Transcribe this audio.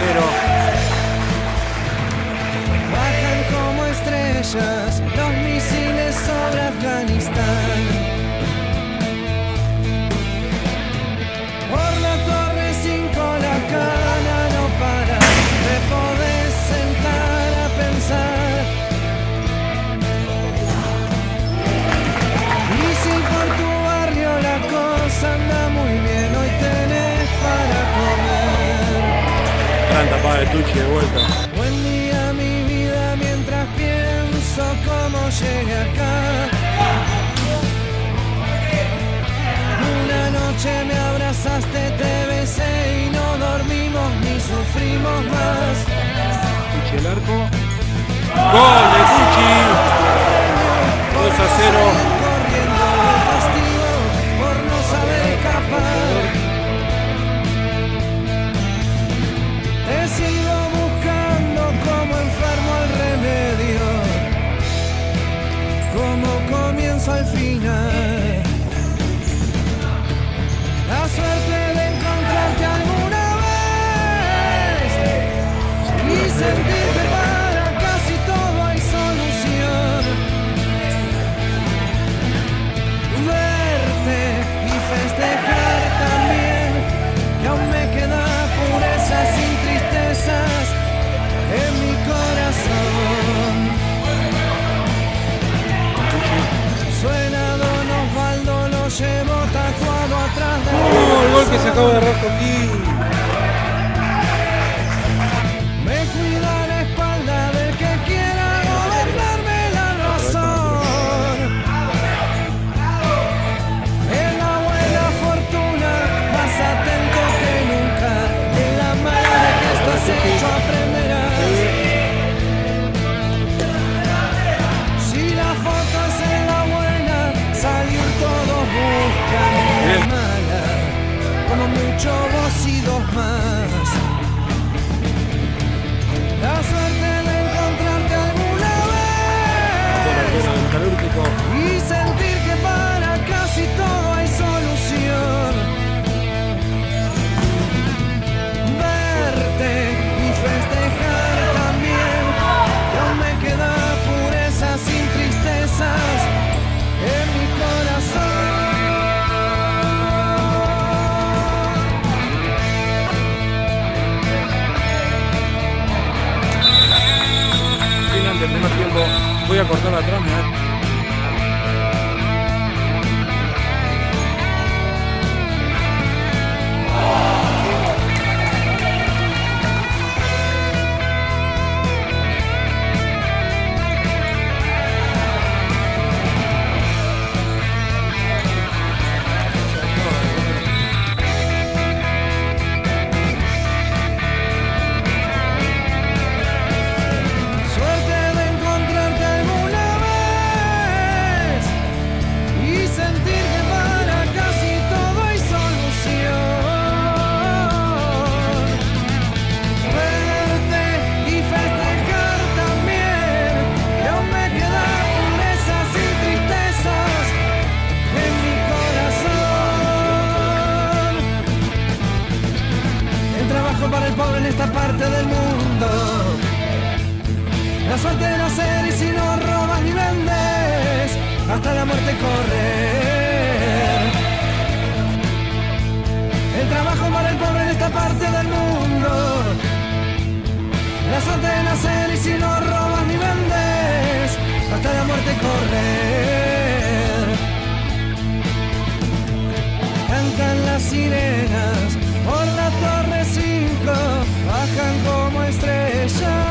0. Bajan como estrellas los misiles sobre Afganistán. Por la torre 5 la cana no para, te podés sentar a pensar. Y si por tu barrio la cosa anda muy bien, hoy tenés para comer. Gran tapada de Tucci de vuelta. Buen día mi vida mientras pienso cómo llegué acá. Una noche me abrazaste, te besé y no dormimos ni sufrimos más. Tucci el arco. ¡Gol de Tucci! 2-0. Corriendo de castigo por no saber escapar. Te sigo buscando como enfermo al remedio, como comienzo al final. La suerte de encontrarte alguna vez y sentir que para casi todo hay solución. Verte y festejar también, que aún me queda pureza sin tristezas en mi corazón. Suena Don Osvaldo, lo llevo tatuado atrás de ¡Oh, el gol que se acaba de errar Coquín! Me cuida la espalda del que quiera gobernarme la razón. En la buena fortuna, más atento que nunca. En la mala de que estás hecho aprenderás. Si la foto es en la buena, salir todos buscan en la mala. Como mucho vos y dos más. La suerte de encontrarte alguna vez y sentir que para casi todo hay solución. Verte y festejar también, que aún me queda pureza sin tristezas en mi corazón. Final del primer tiempo. Voy a cortar atrás, mirá. Suerte de encontrarte alguna vez y sentir que para casi todo hay solución. Verte y festejar también, que aún me queda pureza sin tristezas en mi corazón. El trabajo para el pobre en esta parte del mundo. La suerte de nacer y si no robas ni vendes, hasta la muerte correr. El trabajo para el pobre en esta parte del mundo. La suerte de nacer y si no robas ni vendes, hasta la muerte correr. Cantan las sirenas por la torre 5, bajan como estrellas.